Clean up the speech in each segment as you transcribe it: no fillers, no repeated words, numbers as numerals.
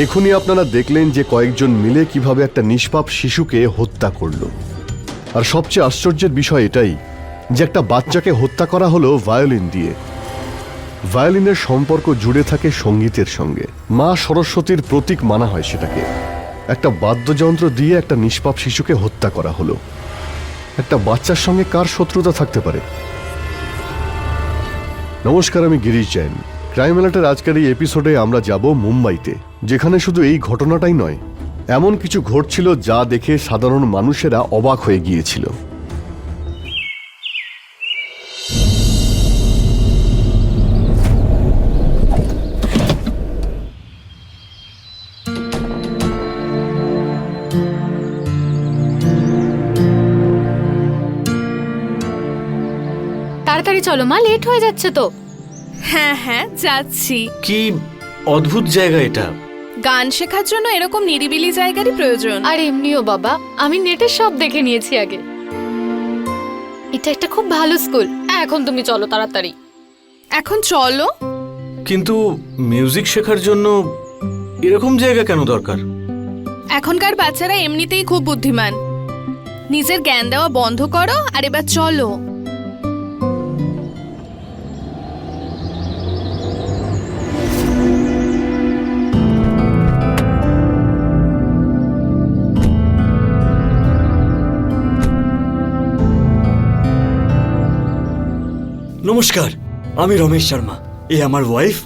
এখনই আপনারা দেখলেন যে কয়েকজন মিলে কিভাবে একটা নিষ্পাপ শিশুকে হত্যা করল। আর সবচেয়ে আশ্চর্যের বিষয় এটাই যে একটা বাচ্চাকে হত্যা করা হলো ভায়োলিন দিয়ে। ভায়োলিনের সম্পর্ক জুড়ে থাকে সঙ্গীতের সঙ্গে। মা সরস্বতীর প্রতীক মানা হয় সেটাকে। একটা বাদ্যযন্ত্র দিয়ে একটা নিষ্পাপ শিশুকে হত্যা করা হলো। একটা বাচ্চার সঙ্গে কার শত্রুতা থাকতে পারে? নমস্কার, আমি গিরিশ জৈন। ক্রাইম অ্যালার্টের আজকের এই এপিসোডে আমরা যাব মুম্বাইতে, যেখানে শুধু এই ঘটনাটাই নয়, এমন কিছু ঘটছিল যা দেখে সাধারণ মানুষেরা অবাক হয়ে গিয়েছিল। তাড়াতাড়ি চলো মা, লেট হয়ে যাচ্ছে তো। হ্যাঁ হ্যাঁ যাচ্ছি। কি অদ্ভুত জায়গা এটা। গান শেখার জন্য এরকম নিরিবিলি জায়গারই প্রয়োজন। আর এমনিও বাবা, আমি নেটে সব দেখে নিয়েছি আগে। এটা একটা খুব ভালো স্কুল। এখন তুমি চলো তাড়াতাড়ি। এখন চলো। কিন্তু মিউজিক শেখার জন্য এরকম জায়গা কেন দরকার? এখনকার বাচ্চারা এমনিতেই খুব বুদ্ধিমান। নিজের জ্ঞান দেওয়া বন্ধ করো আর এবার চলো। নমস্কার, আমি রমেশ শর্মা। এ আমার ওয়াইফ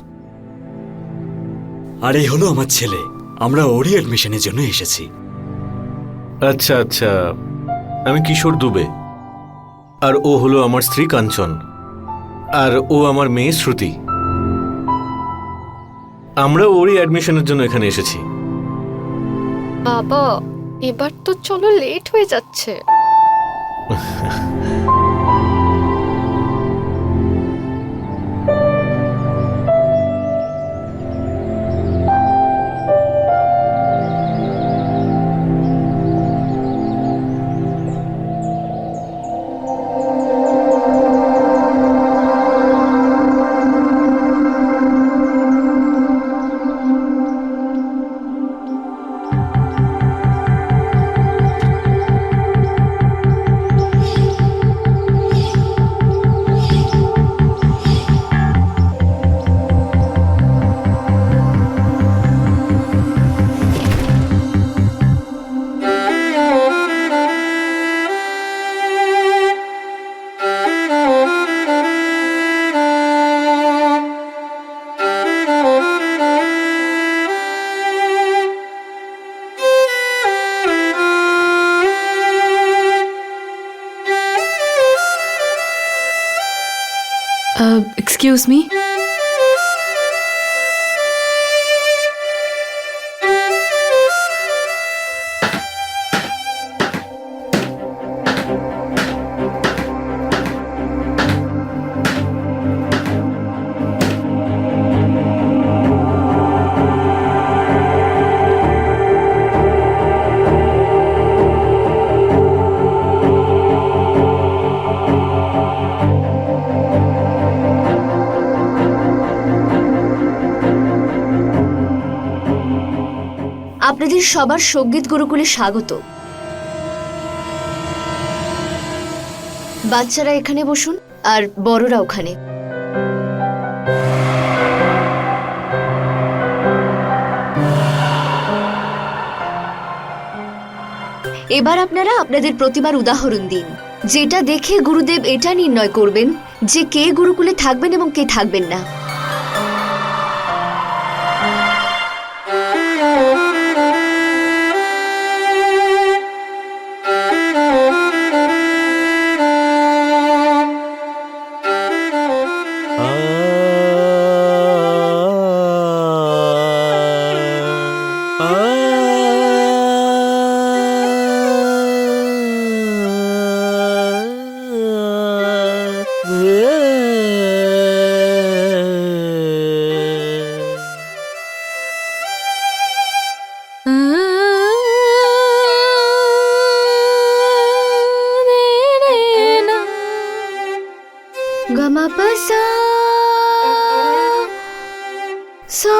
আর এই হলো আমার ছেলে। আমরা ওরই অ্যাডমিশনের জন্য এসেছি। আচ্ছা আচ্ছা, আমি কিশোর দুবে, আর ও হলো আমার স্ত্রী কাঞ্চন, আর ও আমার মেয়ে শ্রুতি। আমরা ওরই অ্যাডমিশনের জন্য এখানে এসেছি। বাবা, এবার তো চলো, লেট হয়ে যাচ্ছে। Excuse me? আপনাদের সবার সঙ্গীত গুরুকুলে স্বাগত। বাচ্চারা এখানে বসুন আর বড়রা ওখানে। এবার আপনারা আপনাদের প্রতিভার উদাহরণ দিন, যেটা দেখে গুরুদেব এটা নির্ণয় করবেন যে কে গুরুকুলে থাকবেন এবং কে থাকবেন না। Gamapasa sa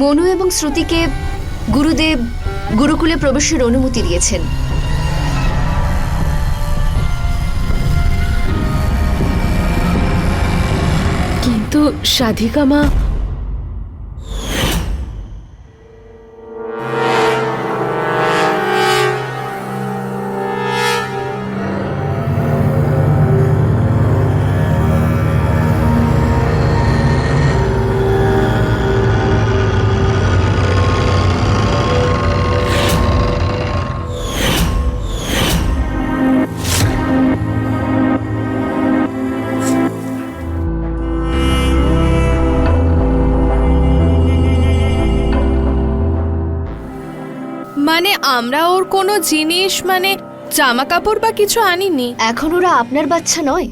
মনু এবং শ্রুতিকে গুরুদেব গুরুকুলে প্রবেশের অনুমতি দিয়েছেন। কিন্তু সাধিকা মা, মানে আমরা ওর কোনো জিনিস মানে জামা কাপড় বা কিছু আনিনি। এখন ওরা আপনার বাচ্চা নয়।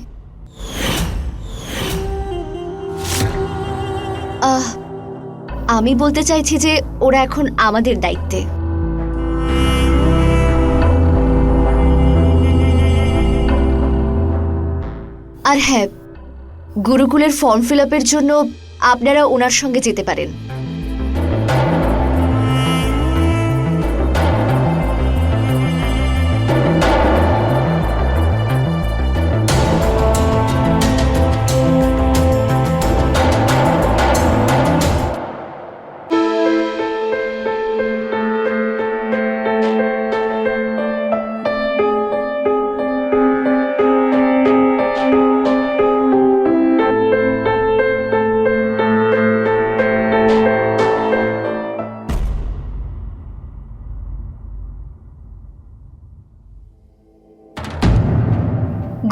আমি বলতে চাইছি যে ওরা এখন আমাদের দায়িত্বে। আর হ্যাঁ, গুরুকুলের ফর্ম ফিল আপের জন্য আপনারা ওনার সঙ্গে যেতে পারেন।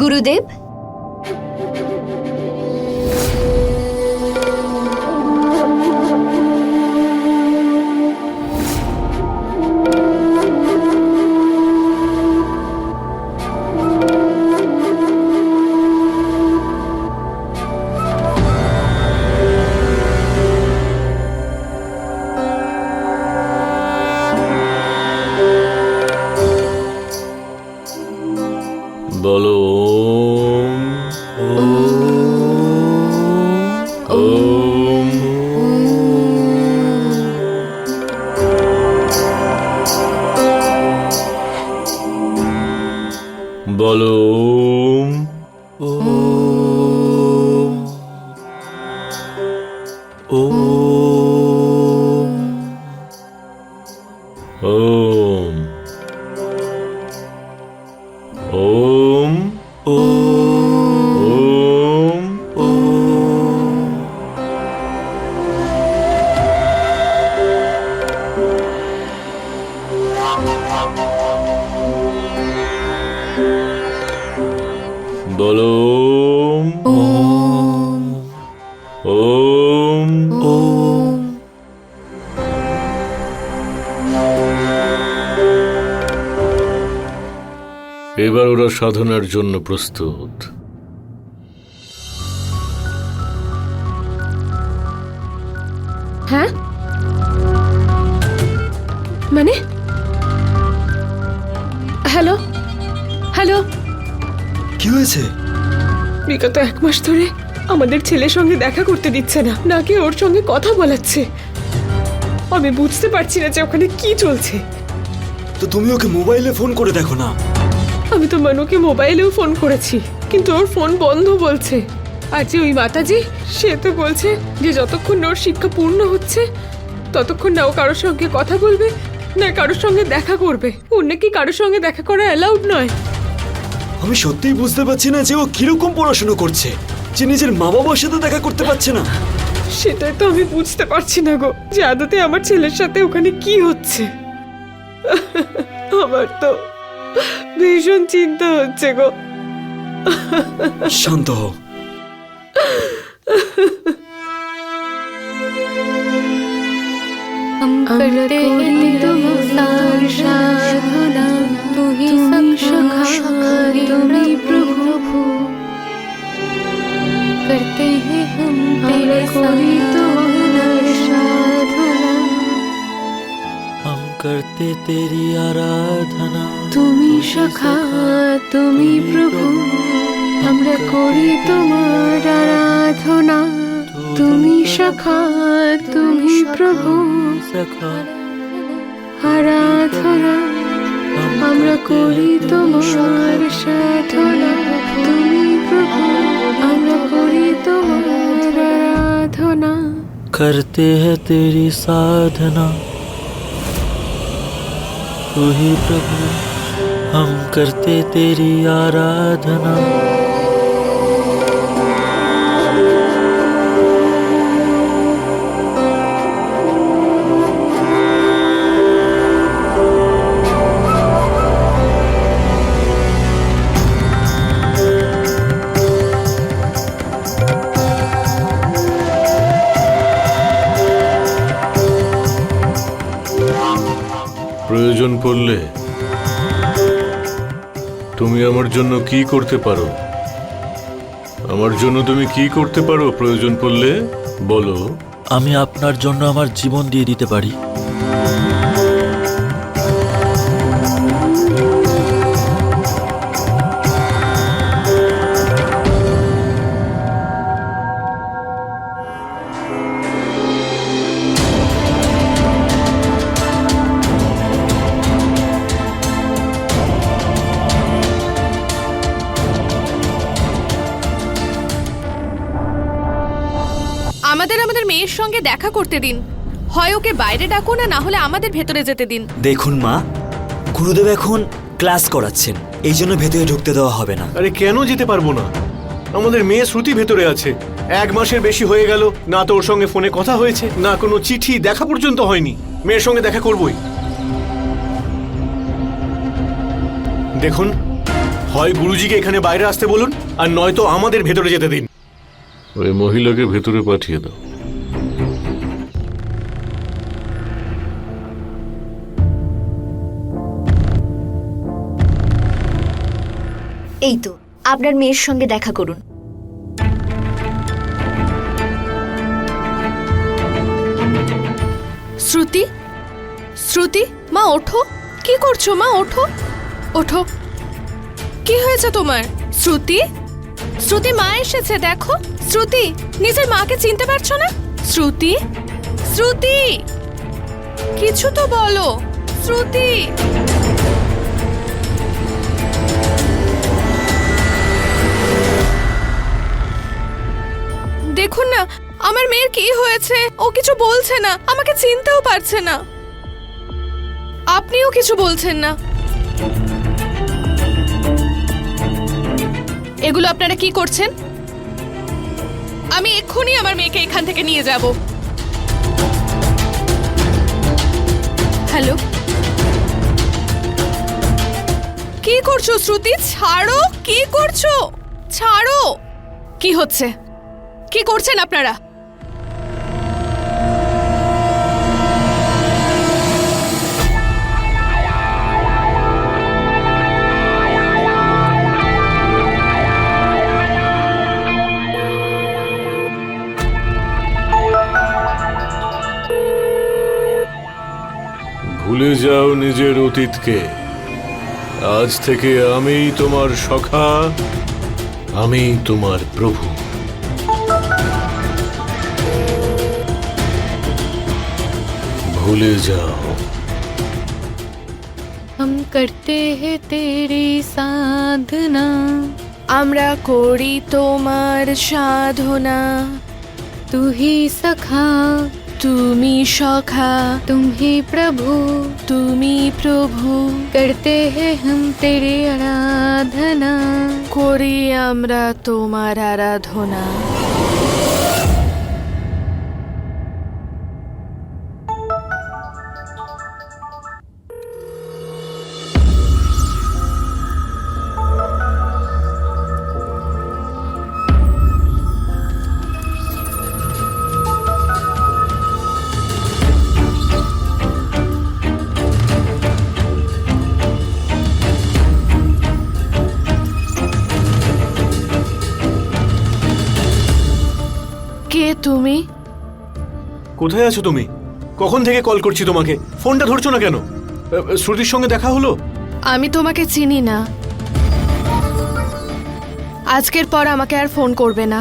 গুরুদেব, বলো ওম ওম বলো ওম ওম ওম ওম ওম ওম বলো ওম ওম ওম এবার ওরা সাধনার জন্য প্রস্তুত। হ্যাঁ মানে হ্যালো হ্যালো, কি হয়েছে? বিগত 1 মাস ধরে আমাদের ছেলের সঙ্গে দেখা করতে দিচ্ছে না, নাকি ওর সঙ্গে কথা বলাচ্ছে। আমি বুঝতে পারছি না যে ওখানে কি চলছে। তো তুমি ওকে মোবাইলে ফোন করে দেখো না। আমি তো মানুকে মোবাইলেও ফোন করেছি, কিন্তু ওর ফোন বন্ধ বলছে। আর যে ওই মাতাজি, সে তো বলছে যে যতক্ষণ না ওর শিক্ষা পূর্ণ হচ্ছে ততক্ষণ না ও কারোর সঙ্গে কথা বলবে না কারোর সঙ্গে দেখা করবে। ওর নাকি কারোর সঙ্গে দেখা করা অ্যালাউড নয়। আমি সত্যিই বুঝতে পারছি না যে ও কিরকম পড়াশোনা করছে, যে নিজের মা বাবার সাথে দেখা করতে পারছে না। সেটাই তো আমি বুঝতে পারছি না গো, যে আদতে আমার ছেলের সাথে ওখানে কি হচ্ছে। আমার তো ভীষণ চিন্তা হচ্ছে গো। শান্ত হও। আমরা করি তোমার সাধনা, তুমি সখা তুমি প্রভু, करते हैं हम तेरे कोई तुम्हार साधना, हम करते तेरी आराधना। তুমি সখা তুমি প্রভু, আমরা করি তোমার আরাধনা, তুমি সখা তুমি প্রভু सखा আরাধনা আমরা করি তোমার সাধনা তুমি প্রভু আমরা করি তোমার আরাধনা करते हैं तेरी साधना तू ही प्रभु हम करते तेरी आराधना প্রয়োজন পড়লে তুমি আমার জন্য কি করতে পারো? আমার জন্য তুমি কি করতে পারো প্রয়োজন পড়লে বলো। আমি আপনার জন্য আমার জীবন দিয়ে দিতে পারি। আমাদের মেয়ের সঙ্গে দেখা করতে দিন। হয় ওকে বাইরে ডাকুন না হলে আমাদের ভেতরে যেতে দিন। দেখুন মা, গুরুদেব এখন ক্লাস করাচ্ছেন, এই জন্য ভেতরে ঢুকতে দেওয়া হবে না। আরে কেন যেতে পারবো না? আমাদের মেয়ে শ্রুতি ভেতরে আছে। 1 মাসের বেশি হয়ে গেল, না তো ওর সঙ্গে ফোনে কথা হয়েছে, না কোনো চিঠি দেখা পর্যন্ত হয়নি। মেয়ের সঙ্গে দেখা করবই। দেখুন, হয় গুরুজিকে এখানে বাইরে আসতে বলুন, আর নয়তো আমাদের ভেতরে যেতে দিন। ওই মহিলাকে ভেতরে পাঠিয়ে দাও। এই তো আপনার মেয়ের সঙ্গে দেখা করুন। শ্রুতি, শ্রুতি, মা ওঠো। কি করছো মা? ওঠো, ওঠো। কি হয়েছে তোমার? শ্রুতি, শ্রুতি, মা এসেছে দেখো। শ্রুতি, নিজের মাকে চিনতে পারছো না? শ্রুতি, শ্রুতি, কিছু তো বলো। শ্রুতি, দেখুন না আমার মেয়ের কি হয়েছে। ও কিছু বলছে না, আমাকে চিনতেও পারছে না। আপনিও কিছু বলছেন না। এগুলো আপনারা কি করছেন? আমি এক্ষুনি আমার মেয়েকে এখান থেকে নিয়ে যাব। হ্যালো, কি করছো শ্রুতি? ছাড়ো। কি করছো? ছাড়ো। কি হচ্ছে? কি করছেন আপনারা? ভুলে যাও নিজের অতীতকে। আজ থেকে আমিই তোমার সখা, আমি তোমার প্রভু। ভুলে যাও। हम करते हैं तेरी साधना আমরা করি তোমার সাধনা तू ही सखा তুমি সখা तुम ही प्रभु তুমি প্রভু करते हैं हम तेरी आराधना করি আমরা তোমার আরাধনা। কে তুমি? কোথায় আছো তুমি? কখন থেকে কল করছি তোমাকে, ফোনটা ধরছো না কেন? শ্রুতির সঙ্গে দেখা হলো? আমি তোমাকে চিনি না। আজকের পর আমাকে আর ফোন করবে না।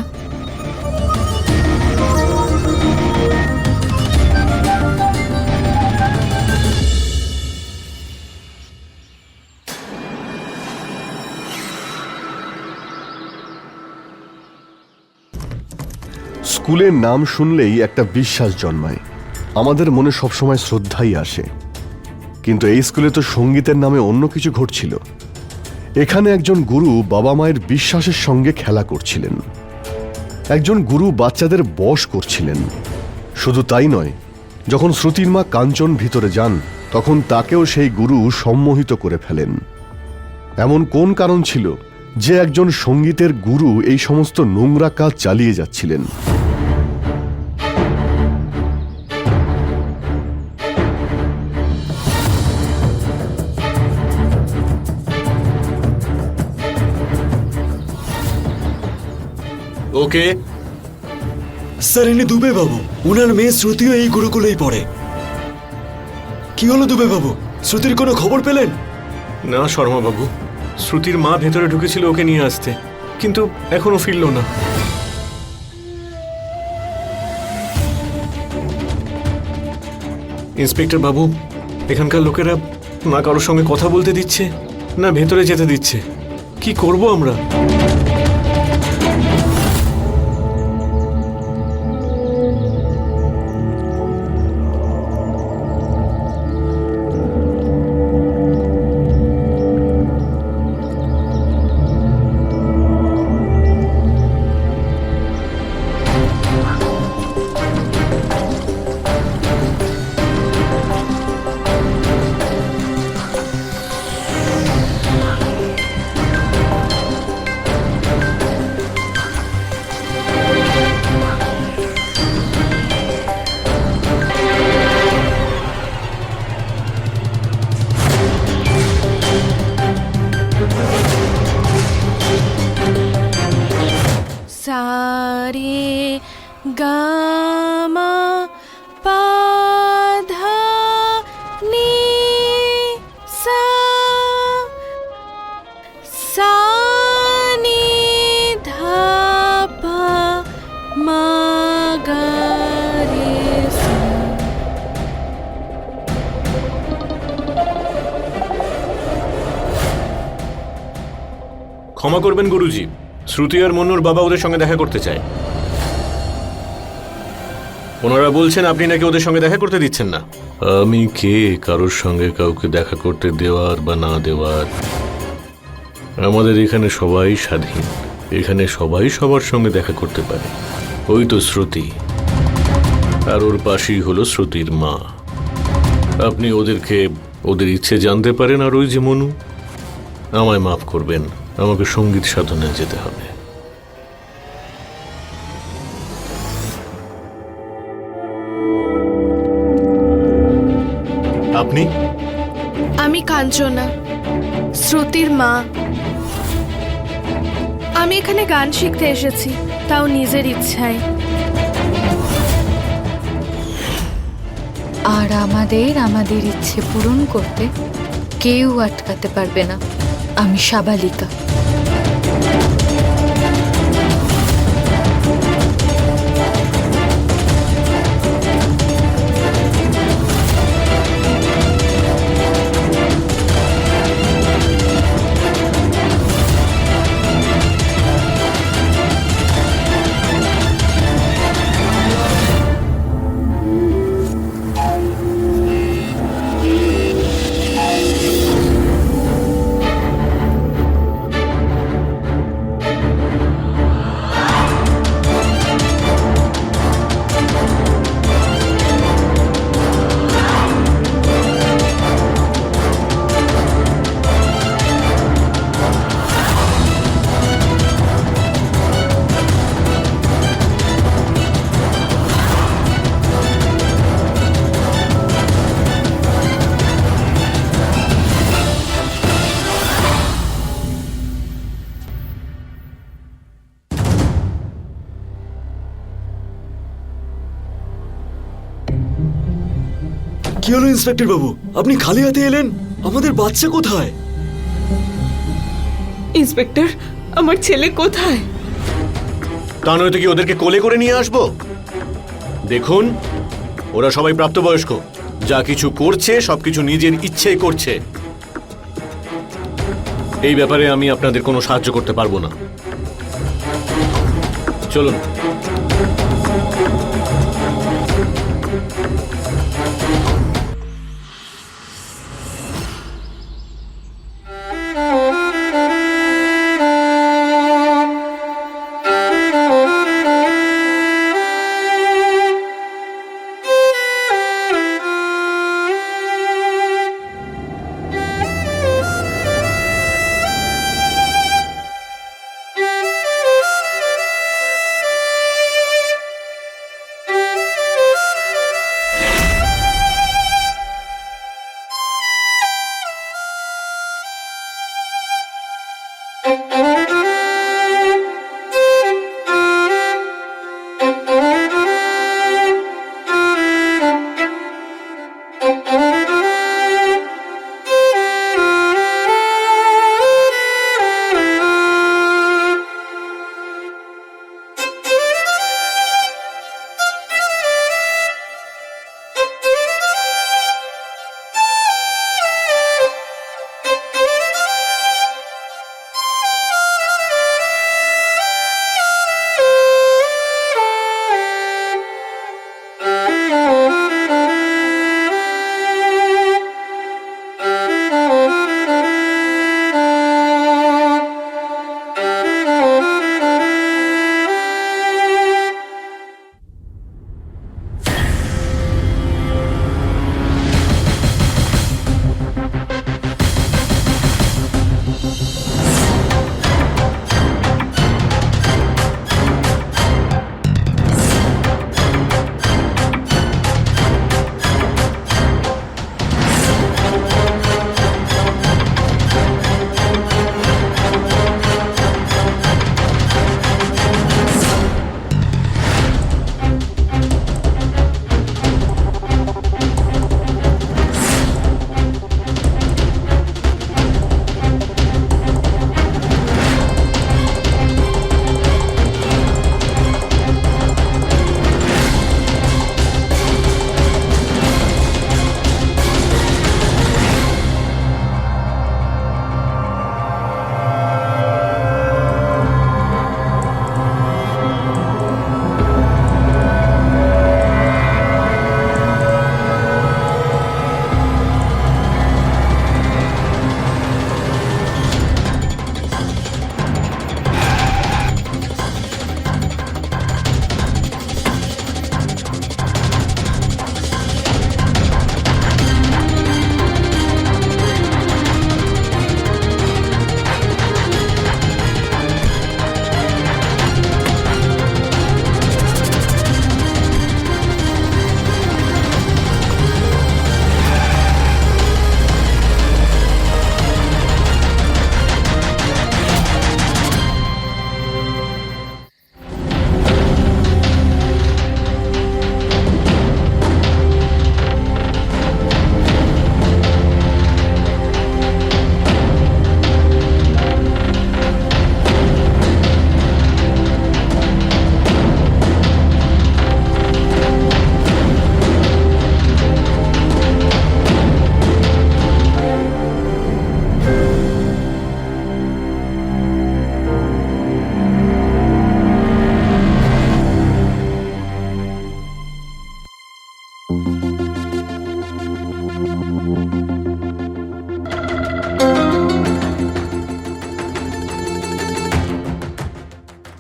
স্কুলের নাম শুনলেই একটা বিশ্বাস জন্মায়, আমাদের মনে সবসময় শ্রদ্ধাই আসে। কিন্তু এই স্কুলে তো সঙ্গীতের নামে অন্য কিছু ঘটছিল। এখানে একজন গুরু বাবা মায়ের বিশ্বাসের সঙ্গে খেলা করছিলেন। একজন গুরু বাচ্চাদের বশ করছিলেন। শুধু তাই নয়, যখন শ্রুতির মা কাঞ্চন ভিতরে যান তখন তাকেও সেই গুরু সম্মোহিত করে ফেলেন। এমন কোন কারণ ছিল যে একজন সঙ্গীতের গুরু এই সমস্ত নোংরা কাজ চালিয়ে যাচ্ছিলেন? ওকে, স্যার ইনি দুবে বাবু, ওনার মেয়ে শ্রুতিও এই গুরুকুলেই পড়ে। কি হলো দুবে বাবু, শ্রুতির কোনো খবর পেলেন? না শর্মা বাবু, শ্রুতির মা ভেতরে ঢুকেছিল ওকে নিয়ে আসতে, কিন্তু এখনো ফিরল না। ইন্সপেক্টর বাবু, এখানকার লোকেরা না কারোর সঙ্গে কথা বলতে দিচ্ছে, না ভেতরে যেতে দিচ্ছে। কি করব আমরা? সারে গামা পাধা নি সা সা নি ধা পা মা গা রে সা। ক্ষমা করবেন গুরুজি, শ্রুতি আর মন্নুর বাবা ওদের সঙ্গে দেখা করতে চায়। ওনারা বলছেন আপনি নাকি ওদের সঙ্গে দেখা করতে দিচ্ছেন না। আমি কে কারোর সঙ্গে কাউকে দেখা করতে দেওয়ার বা না দেওয়ার? আমাদের এখানে সবাই স্বাধীন, এখানে সবাই সবার সঙ্গে দেখা করতে পারে। ওই তো শ্রুতি, আর ওর পাশেই হলো শ্রুতির মা। আপনি ওদেরকে ওদের ইচ্ছে জানতে পারেন। আর ওই যে মনু, আমায় মাফ করবেন, আমাকে সঙ্গীত সাধনায় যেতে হবে। আপনি? আমি কাঞ্চনা, শ্রুতির মা। আমি এখানে গান শিখতে এসেছি, তাও নিজের ইচ্ছায়। আর আমাদের ইচ্ছে পূরণ করতে কেউ আটকাতে পারবে না। আমি সাবালিকা। কি হলো ইন্সপেক্টর বাবু, আপনি খালি হাতে এলেন? আমাদের বাচ্চা কোথায়? ইন্সপেক্টর, আমার ছেলে কোথায়? তা নয়তো কি ওদেরকে কোলে করে নিয়ে আসবো? দেখুন, ওরা সবাই প্রাপ্তবয়স্ক, যা কিছু করছে সবকিছু নিজের ইচ্ছেই করছে। এই ব্যাপারে আমি আপনাদের কোনো সাহায্য করতে পারবো না। চলুন।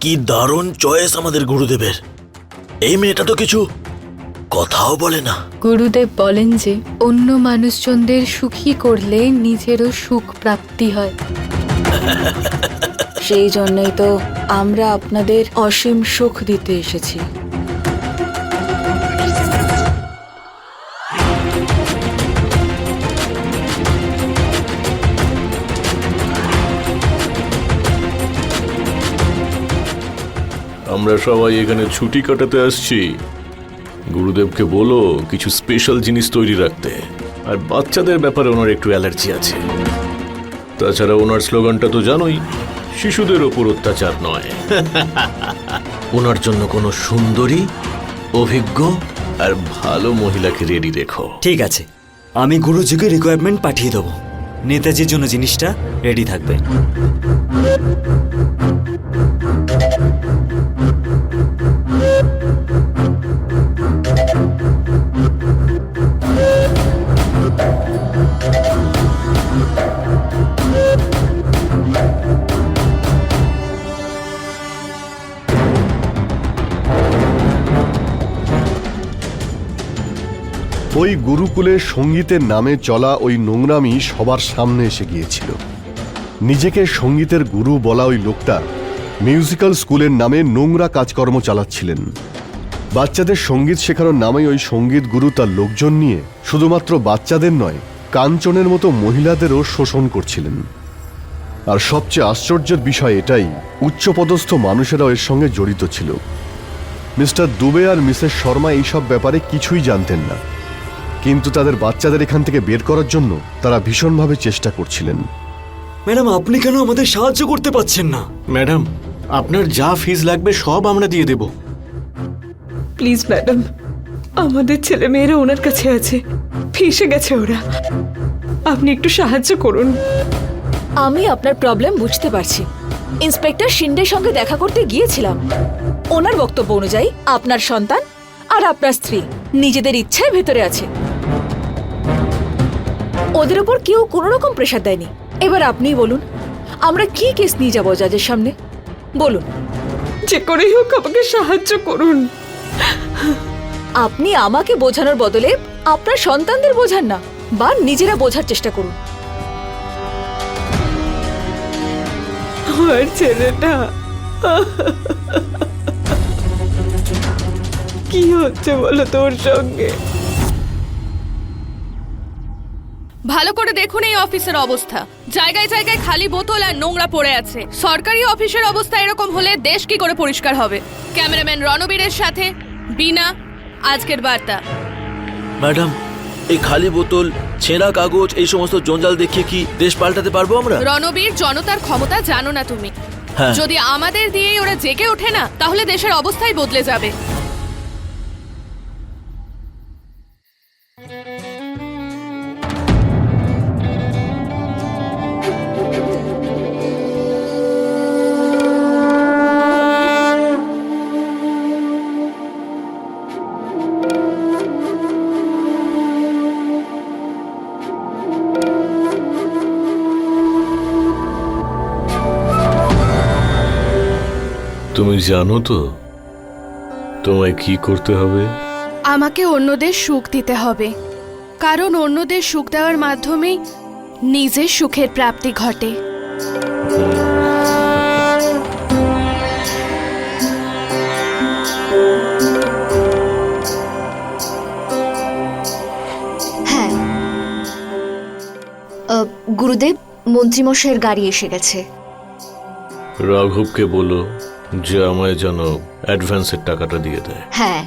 কি দারুণ চয়েস আমাদের গুরুদেবের। এই মেয়েটা তো কিছু কথাও বলে না। গুরুদেব বলেন যে অন্য মানুষজনদের সুখী করলে নিজেরও সুখ প্রাপ্তি হয়। সেই জন্যই তো আমরা আপনাদের অসীম সুখ দিতে এসেছি। আমরা সবাই এখানে ছুটি কাটাতে আসছি। গুরুদেবকে বলো কিছু স্পেশাল জিনিস তৈরি রাখতে। আর বাচ্চাদের ব্যাপারে ওনার একটু অ্যালার্জি আছে। তাছাড়া ওনার স্লোগানটা তো জানোই, শিশুদের ওপর অত্যাচার নয়। ওনার জন্য কোনো সুন্দরী, অভিজ্ঞ আর ভালো মহিলাকে রেডি রেখো। ঠিক আছে, আমি গুরুজিকে রিকোয়ারমেন্ট পাঠিয়ে দেবো। নেতাজির জন্য জিনিসটা রেডি থাকবে। ওই গুরুকুলে সঙ্গীতের নামে চলা ওই নোংরামি সবার সামনে এসে গিয়েছিল। নিজেকে সঙ্গীতের গুরু বলা ওই লোকটা মিউজিক্যাল স্কুলের নামে নোংরা কাজকর্ম চালাচ্ছিলেন। বাচ্চাদের সঙ্গীত শেখানোর নামে ওই সঙ্গীত গুরু তার লোকজন নিয়ে শুধুমাত্র বাচ্চাদের নয়, কাঞ্চনের মতো মহিলাদেরও শোষণ করছিলেন। আর সবচেয়ে আশ্চর্যের বিষয় এটাই, উচ্চপদস্থ মানুষেরাও এর সঙ্গে জড়িত ছিল। মিস্টার দুবে আর মিসেস শর্মা এইসব ব্যাপারে কিছুই জানতেন না, কিন্তু তাদের বাচ্চাদের এখান থেকে বের করার জন্য তারা ভীষণভাবে চেষ্টা করছিলেন। ম্যাডাম, আপনি কেন আমাদের সাহায্য করতে পারছেন না? ম্যাডাম, আপনার যা ফিস লাগবে সব আমরা দিয়ে দেব। প্লিজ ম্যাডাম, আমাদের ছেলে মেয়েরা ওনার কাছে আছে, ফেঁসে গেছে ওরা। আপনি একটু সাহায্য করুন। আমি আপনার প্রবলেম বুঝতে পারছি। ইন্সপেক্টর শিন্ডের সঙ্গে দেখা করতে গিয়েছিলাম। ওনার বক্তব্য অনুযায়ী আপনার সন্তান আর আপনার স্ত্রী নিজেদের ইচ্ছায় ভেতরে আছে। ওদের উপর কেউ কোনো রকম প্রেশার দেয়নি। এবার আপনিই বলুন, আমরা কি কেস নিয়ে যাবো জাজের সামনে? বলুন। যে করেই হোক আমাকে সাহায্য করুন। আপনি আমাকে বোঝানোর বদলে আপনার সন্তানদের বোঝান না, বা নিজেরা বোঝার চেষ্টা করুন। আমার ছেলেটা কি হচ্ছে বলো তোর সঙ্গে? ভালো করে দেখুন এই অফিসের অবস্থা। জায়গায় জায়গায় খালি বোতল আর নোংরা পড়ে আছে। সরকারি অফিসের অবস্থা এরকম হলে দেশ কি করে পরিষ্কার হবে? ক্যামেরাম্যান রণবীরের সাথে বিনা, আজকের বার্তা। ম্যাডাম, এই খালি বোতল, ছেঁড়া কাগজ, এই সমস্ত জঞ্জাল দেখিয়ে কি দেশ পাল্টাতে পারবো আমরা? রণবীর, জনতার ক্ষমতা জানো না তুমি? হ্যাঁ। যদি আমাদের দিয়ে ওরা জেগে ওঠে না, তাহলে দেশের অবস্থাই বদলে যাবে। তুমি জানো তো তোমায় কি করতে হবে? আমাকে অন্যদের সুখ দিতে হবে, কারণ অন্যদের সুখ দেওয়ার মাধ্যমেই নিজের সুখের প্রাপ্তি ঘটে। হ্যাঁ, গুরুদেব, মন্ত্রীমশাইয়ের গাড়ি এসে গেছে। রাঘবকে বলো যে আমায় যেন অ্যাডভান্সের টাকাটা দিয়ে দেয়। হ্যাঁ।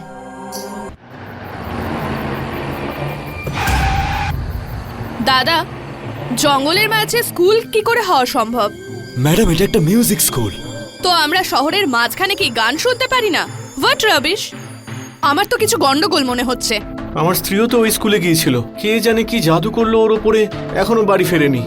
দাদা, জঙ্গলের মাঝে স্কুল কি করে হওয়া সম্ভব? ম্যাডাম, এটা একটা মিউজিক স্কুল। তো আমরা শহরের মাঝখানে কি গান শুনতে পারি না? What rubbish! আমার তো কিছু গন্ডগোল মনে হচ্ছে। আমার স্ত্রীও তো ওই স্কুলে গিয়েছিল, কে জানে কি জাদু করলো ওর ওপরে, এখনো বাড়ি ফেরেনি।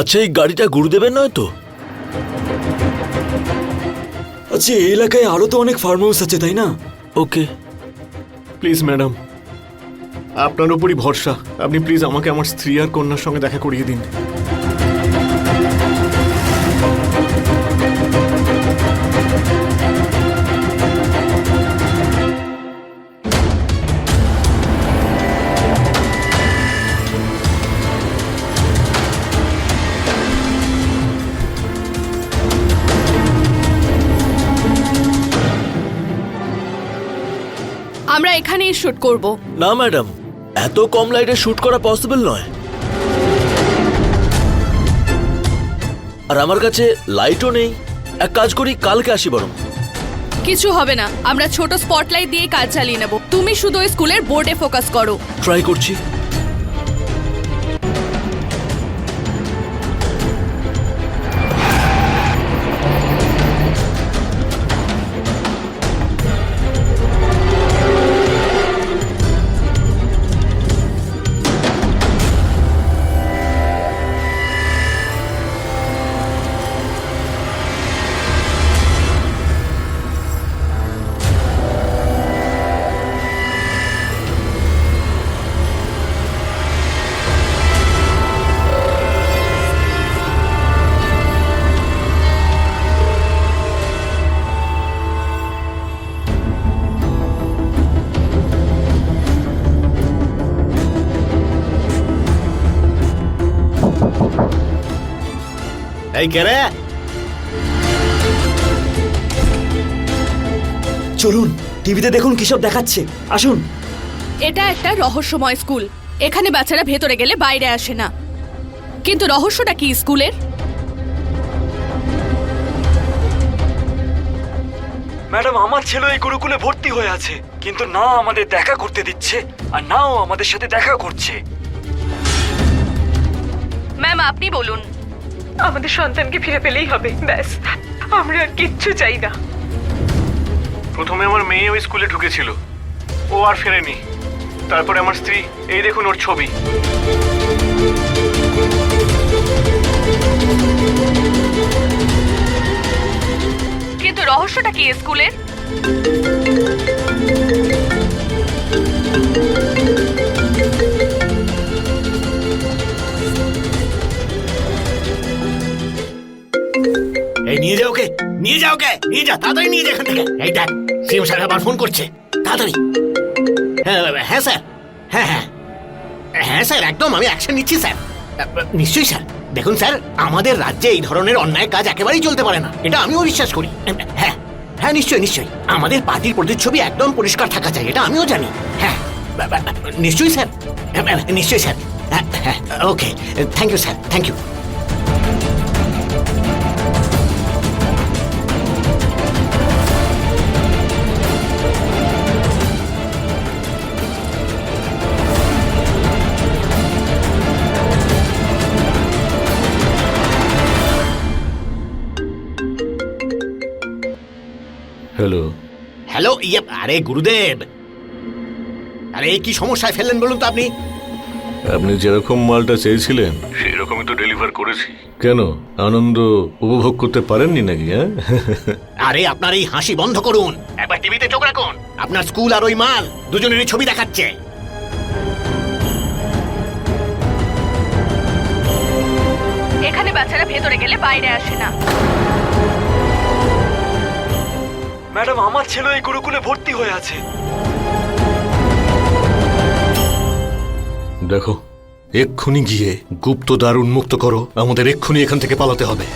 আচ্ছা, এই গাড়িটা গুরুদেবের নয় তো? আচ্ছা, এই এলাকায় আরো তো অনেক ফার্ম হাউস আছে, তাই না? ওকে। প্লিজ ম্যাডাম, আপনার উপরই ভরসা। আপনি প্লিজ আমাকে আমার স্ত্রী আর কন্যার সঙ্গে দেখা করিয়ে দিন। আমরা এখানেই শুট করব। না ম্যাডাম, এত কম লাইটে শুট করা পসিবল নয়। আর আমার কাছে লাইটও নেই। এক কাজ করি, কালকে আসি বরং। কিছু হবে না, আমরা ছোট স্পটলাইট দিয়ে কাজ চালিয়ে নেব। তুমি শুধু ওই স্কুলের বোর্ডে ফোকাস করো। ট্রাই করছি। এই কে রে? চলুন টিভিতে দেখুন কিসব দেখাচ্ছে, আসুন। এটা একটা রহস্যময় স্কুল। এখানে বাচ্চারা ভেতরে গেলে বাইরে আসে না। কিন্তু রহস্যটা কি স্কুলের? ম্যাডাম, আমার ছেলে এই গুরুকুলে ভর্তি হয়ে আছে, কিন্তু না আমাদের দেখা করতে দিচ্ছে আর নাও আমাদের সাথে দেখা করছে। ম্যাম, আপনি বলুন। আমাদের সন্তানকে ফিরে পেলেই হবে, ব্যাস। আমরা আর কিচ্ছু চাই না। প্রথমে আমার মেয়ে ওই স্কুলে ঢুকেছিল, ও আর ফেরেনি। তারপরে আমার স্ত্রী, এই দেখুন ওর ছবি। কিন্তু রহস্যটা কি স্কুলের? এই নিয়ে যাও, ওকে নিয়ে যাও, ওকে নিয়ে যা, তাড়াতাড়ি নিয়ে যা এখান থেকে। এই দেখ, সিএম স্যার আবার ফোন করছে, তাড়াতাড়ি। হ্যাঁ হ্যাঁ স্যার, হ্যাঁ হ্যাঁ হ্যাঁ স্যার, একদম আমি অ্যাকশন নিচ্ছি স্যার। নিশ্চয়ই স্যার। দেখুন স্যার, আমাদের রাজ্যে এই ধরনের অন্যায় কাজ একেবারেই চলতে পারে না, এটা আমিও বিশ্বাস করি। হ্যাঁ হ্যাঁ, নিশ্চয়ই নিশ্চয়ই। আমাদের পার্টির প্রতিচ্ছবি একদম পরিষ্কার থাকা চাই, এটা আমিও জানি। হ্যাঁ নিশ্চয়ই স্যার, নিশ্চয়ই স্যার। হ্যাঁ হ্যাঁ, okay, thank you sir, thank you. Hello. Hello, আরে গুরুদেব, আরে কি সমস্যায় ফেললেন বলুন তো আপনি? আপনি যেরকম মালটা চেয়েছিলেন সেই রকমই তো ডেলিভার করেছি। কেন আনন্দ উপভোগ করতে পারেননি নাকি? হ্যাঁ আরে আপনার এই হাসি বন্ধ করুন, একবার টিভিতে চোখ রাখুন। আপনার স্কুল আর ওই মাল দুজনেরই ছবি দেখাচ্ছে। এখানে বাচ্চারা ভেতরে গেলে বাইরে আসে না। ম্যাডাম, আমার ছেলে এই গুরুকুলে ভর্তি হয়ে আছে। দেখো, এক্ষুনি গিয়ে গুপ্ত দ্বার উন্মুক্ত করো, আমাদের এক্ষুনি এখান থেকে পালাতে হবে।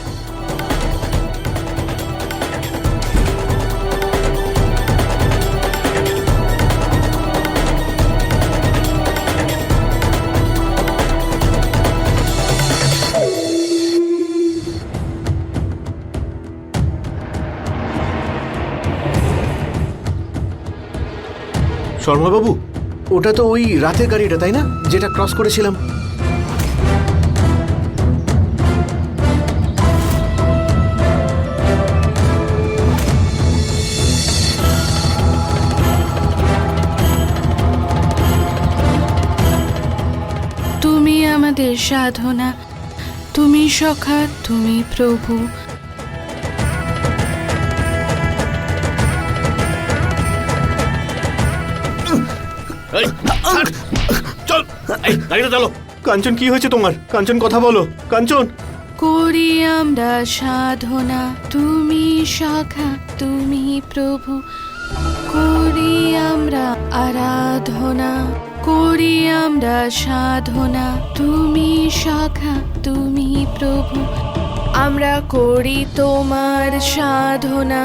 শর্মাবাবু, ওটা তো ওই রাতের গাড়িটা তাই না, যেটা ক্রস করেছিলাম? তুমি আমাদের সাধনা, তুমি সখা তুমি প্রভু। এই, ছাড়। চল এই গাড়িটা চালো। কাঞ্চন, কি হয়েছে তোমার? কাঞ্চন, কথা বলো। কাঞ্চন, করি আমরা সাধনা, তুমি সখা তুমি প্রভু। করি আমরা আরাধনা, করি আমরা সাধনা, তুমি সখা তুমি প্রভু। আমরা করি তোমার সাধনা,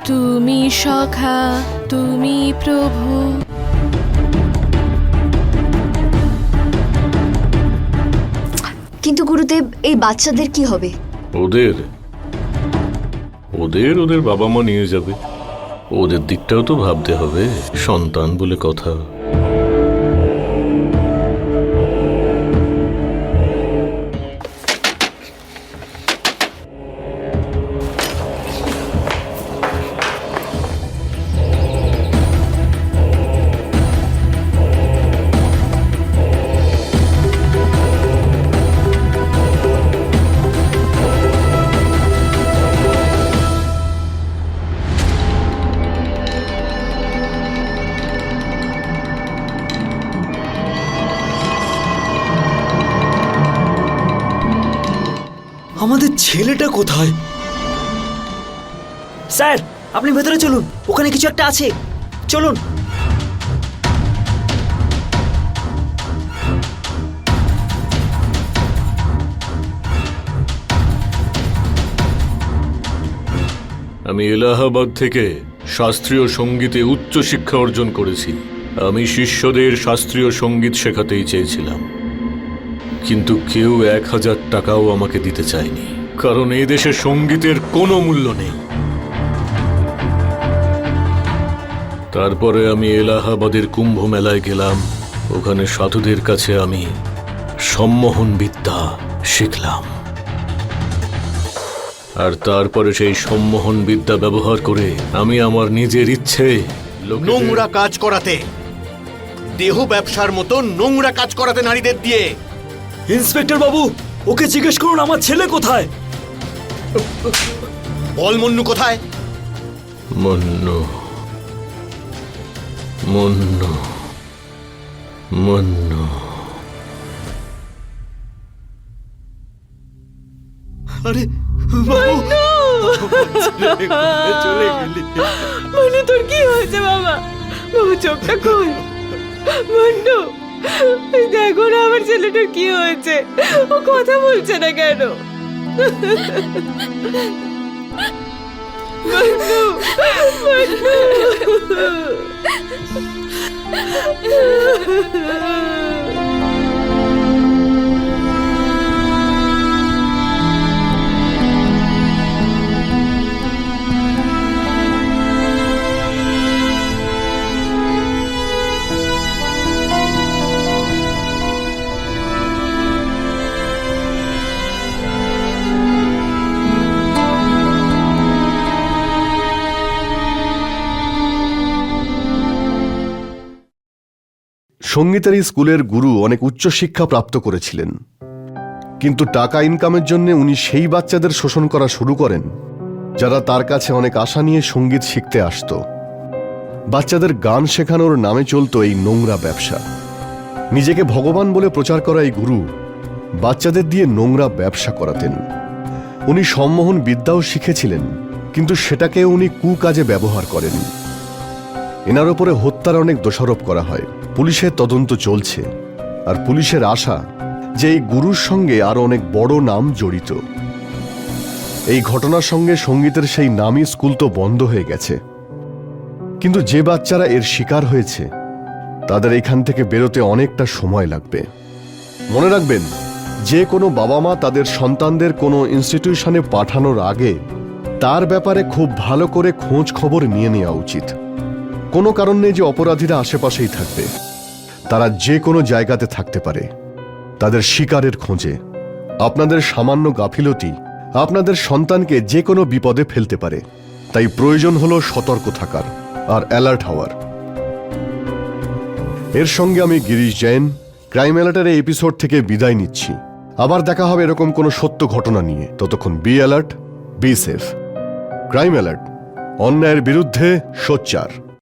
তুমি সখা তুমি প্রভু। কিন্তু গুরুদেব, এই বাচ্চাদের কি হবে? ওদের ওদের ওদের বাবা মা নিয়ে যাবে। ওদের দিকটাও তো ভাবতে হবে, সন্তান বলে কথা। আমাদের ছেলেটা কোথায়? স্যার, আপনি ভেতরে চলুন, ওখানে কিছু একটা আছে, চলুন। আমি এলাহাবাদ থেকে শাস্ত্রীয় সঙ্গীতে উচ্চ শিক্ষা অর্জন করেছি। আমি শিষ্যদের শাস্ত্রীয় সঙ্গীত শেখাতেই চেয়েছিলাম, কিন্তু কেউ 1000 টাকাও আমাকে দিতে চায়নি, কারণ এই দেশে সঙ্গীতের কোনো মূল্য নেই। তারপরে আমি এলাহাবাদের কুম্ভ মেলায় গেলাম। ওখানে সাধুদের কাছে আমি সম্মোহন বিদ্যা শিখলাম, আর তারপরে সেই সম্মোহন বিদ্যা ব্যবহার করে আমি আমার নিজের ইচ্ছে নোংরা কাজ করাতে, দেহ ব্যবসার মতো নোংরা কাজ করাতে নারীদের দিয়ে। ইন্সপেক্টর বাবু, ওকে জিজ্ঞেস করুন আমার ছেলে কোথায়। বল মন্নু কোথায়? মন্নু, মন্নু, মন্নু। আরে বাবু, চলে গেলি। মানে তোর কি হয়েছে বাবা? বাবা চোখটা খোল। মন্টু, দেখো না আমার ছেলেটার কি হয়েছে, ও কথা বলছে না কেন? মন্টু, সঙ্গীতের এই স্কুলের গুরু অনেক উচ্চশিক্ষা প্রাপ্ত করেছিলেন, কিন্তু টাকা ইনকামের জন্য উনি সেই বাচ্চাদের শোষণ করা শুরু করেন যারা তার কাছে অনেক আশা নিয়ে সঙ্গীত শিখতে আসত। বাচ্চাদের গান শেখানোর নামে চলত এই নোংরা ব্যবসা। নিজেকে ভগবান বলে প্রচার করা এই গুরু বাচ্চাদের দিয়ে নোংরা ব্যবসা করাতেন। উনি সম্মোহন বিদ্যাও শিখেছিলেন, কিন্তু সেটাকে উনি কুকাজে ব্যবহার করেন। এনার ওপরে হত্যার অনেক দোষারোপ করা হয়। পুলিশের তদন্ত চলছে, আর পুলিশের আশা যে এই গুরুর সঙ্গে আরো অনেক বড় নাম জড়িত। এই ঘটনার সঙ্গে সঙ্গীতের সেই নামী স্কুল তো বন্ধ হয়ে গেছে, কিন্তু যে বাচ্চারা এর শিকার হয়েছে তাদের এখান থেকে বেরোতে অনেকটা সময় লাগবে। মনে রাখবেন, যে কোনো বাবা মা তাদের সন্তানদের কোনো ইনস্টিটিউশনে পাঠানোর আগে তার ব্যাপারে খুব ভালো করে খোঁজ খবর নিয়ে নেওয়া উচিত। কোনো কারণ নেই যে অপরাধীরা আশেপাশেই থাকবে, তারা যে কোনো জায়গাতে থাকতে পারে তাদের শিকারের খোঁজে। আপনাদের সামান্য গাফিলতি আপনাদের সন্তানকে যে কোনো বিপদে ফেলতে পারে, তাই প্রয়োজন হলো সতর্ক থাকার আর অ্যালার্ট হওয়ার। এর সঙ্গে আমি গিরিশ জৈন ক্রাইম অ্যালার্টের এই এপিসোড থেকে বিদায় নিচ্ছি। আবার দেখা হবে এরকম কোনো সত্য ঘটনা নিয়ে। ততক্ষণ be alert, be safe. Crime alert, অন্যায়ের বিরুদ্ধে সোচ্চার।